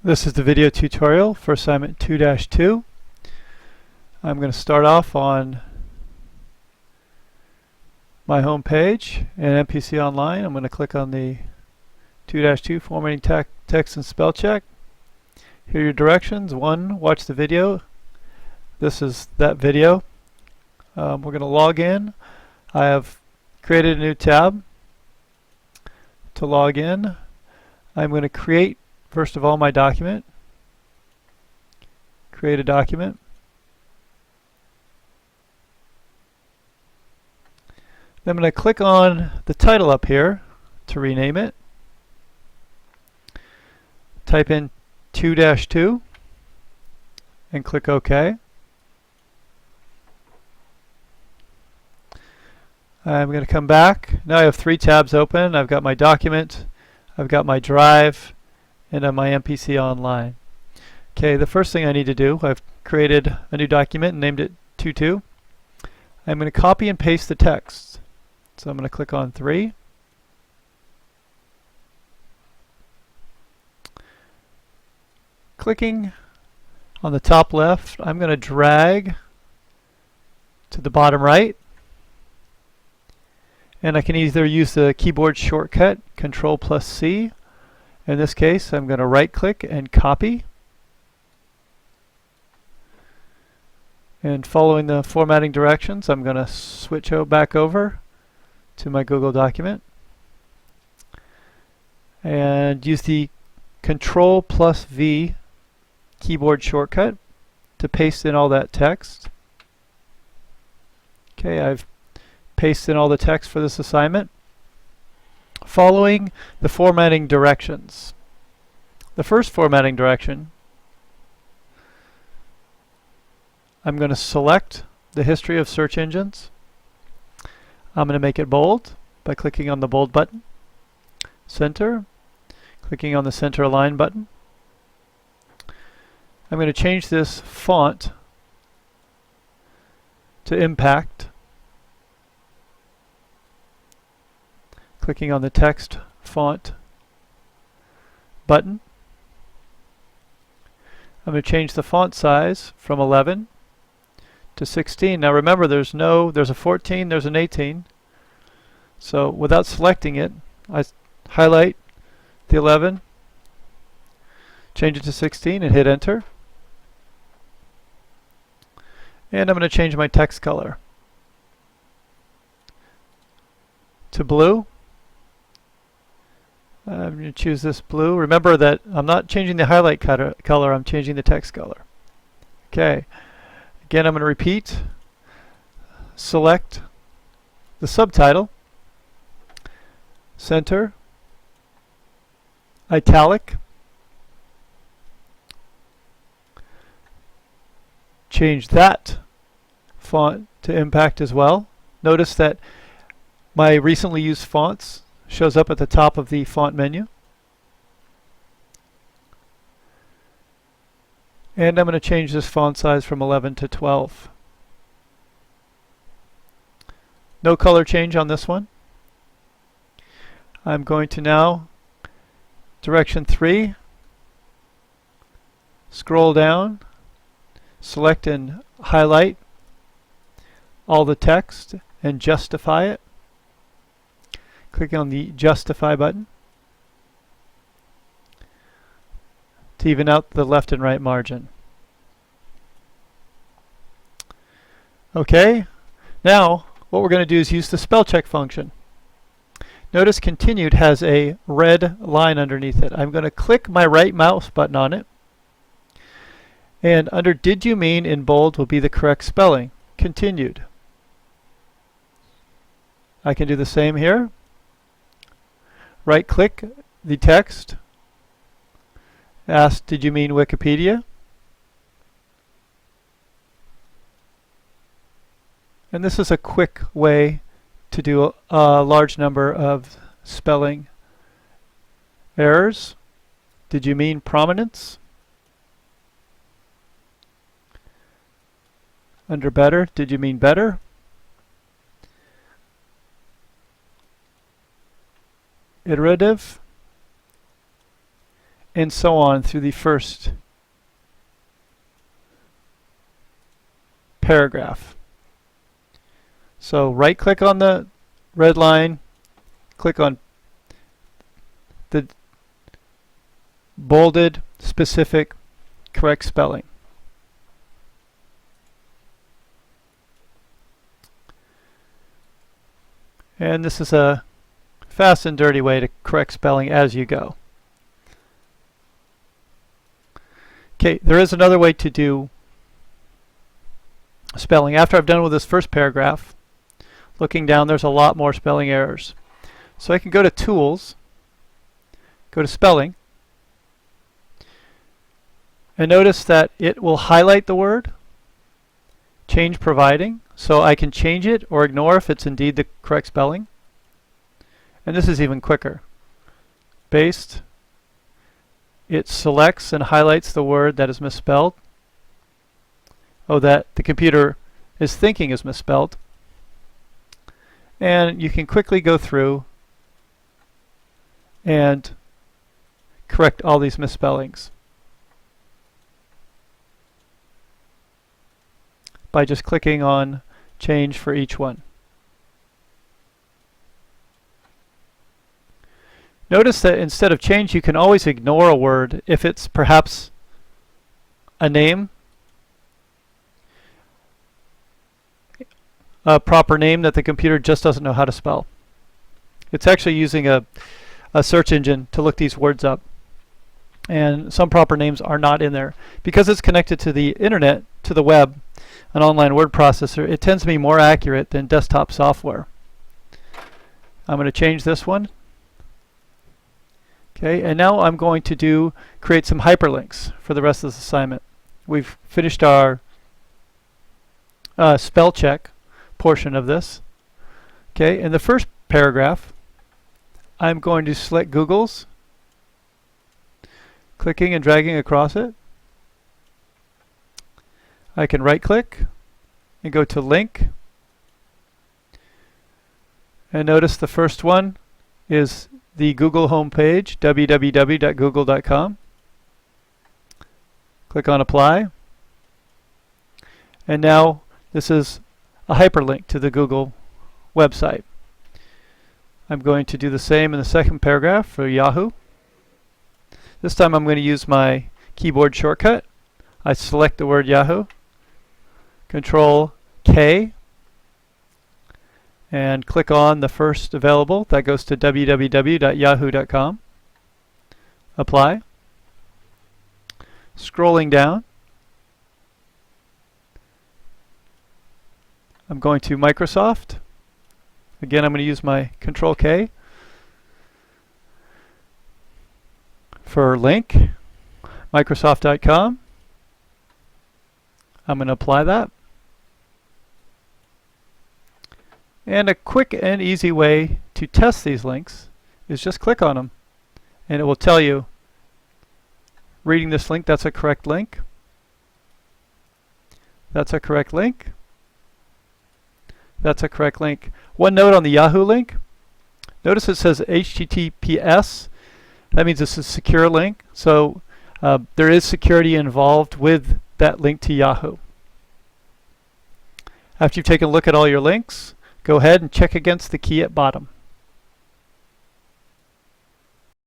This is the video tutorial for assignment 2-2. I'm going to start off on my home page in MPC Online. I'm going to click on the 2-2 formatting text and spell check. Here are your directions. 1, watch the video. This is that video. We're going to log in. I have created a new tab to log in. I'm going to create, first of all, my document. Create a document. Then I'm going to click on the title up here to rename it. Type in 2-2 and click OK. I'm going to come back. Now I have 3 tabs open. I've got my document, I've got my drive, and on my MPC Online. Okay, the first thing I need to do, I've created a new document and named it 2-2. I'm going to copy and paste the text. So I'm going to click on 3. Clicking on the top left, I'm going to drag to the bottom right. And I can either use the keyboard shortcut, Control+C. In this case, I'm going to right-click and copy. And following the formatting directions, I'm going to switch back over to my Google document. And use the Control+V keyboard shortcut to paste in all that text. Okay, I've pasted in all the text for this assignment. Following the formatting directions. The first formatting direction, I'm going to select the history of search engines. I'm going to make it bold by clicking on the bold button. Center, clicking on the center align button. I'm going to change this font to impact. Clicking on the text font button. I'm going to change the font size from 11 to 16. Now remember, there's a 14, there's an 18. So without selecting it, I highlight the 11, change it to 16 and hit enter. And I'm going to change my text color to blue. I'm going to choose this blue. Remember that I'm not changing the highlight color, I'm changing the text color. Okay. Again, I'm going to repeat. Select the subtitle, center, italic, change that font to impact as well. Notice that my recently used fonts shows up at the top of the font menu. And I'm going to change this font size from 11 to 12. No color change on this one. I'm going to now, direction 3, scroll down, select and highlight all the text and justify it. Clicking on the Justify button to even out the left and right margin. Okay, now what we're going to do is use the spell check function. Notice continued has a red line underneath it. I'm going to click my right mouse button on it, and under did you mean in bold will be the correct spelling, continued. I can do the same here. Right-click the text, ask, did you mean Wikipedia? And this is a quick way to do a large number of spelling errors. Did you mean prominence? Under better, did you mean better? Iterative. and so on through the first paragraph. So right click on the red line, click on the bolded, specific, correct spelling. And this is a fast and dirty way to correct spelling as you go. Okay, there is another way to do spelling. After I've done with this first paragraph, looking down, there's a lot more spelling errors. So I can go to Tools, go to Spelling, and notice that it will highlight the word, change providing, so I can change it or ignore if it's indeed the correct spelling. And this is even quicker. Based, it selects and highlights the word that is misspelled, that the computer is thinking is misspelled. And you can quickly go through and correct all these misspellings by just clicking on change for each one. Notice that instead of change, you can always ignore a word if it's perhaps a name, a proper name that the computer just doesn't know how to spell. It's actually using a search engine to look these words up. And some proper names are not in there. Because it's connected to the internet, to the web, an online word processor, it tends to be more accurate than desktop software. I'm going to change this one. Okay, and now I'm going to create some hyperlinks for the rest of this assignment. We've finished our spell check portion of this. Okay, in the first paragraph, I'm going to select Google's, clicking and dragging across it. I can right click and go to link, and notice the first one is the Google homepage, www.google.com. Click on apply, and now this is a hyperlink to the Google website. I'm going to do the same in the second paragraph for Yahoo. This time I'm going to use my keyboard shortcut. I select the word Yahoo, Control K, and click on the first available. That goes to www.yahoo.com. Apply. Scrolling down, I'm going to Microsoft. Again, I'm going to use my Control K for link, Microsoft.com. I'm going to apply that. And a quick and easy way to test these links is just click on them, and it will tell you, reading this link, that's a correct link. That's a correct link. That's a correct link. One note on the Yahoo link. Notice it says HTTPS. That means this is a secure link. So there is security involved with that link to Yahoo. After you've taken a look at all your links, go ahead and check against the key at bottom.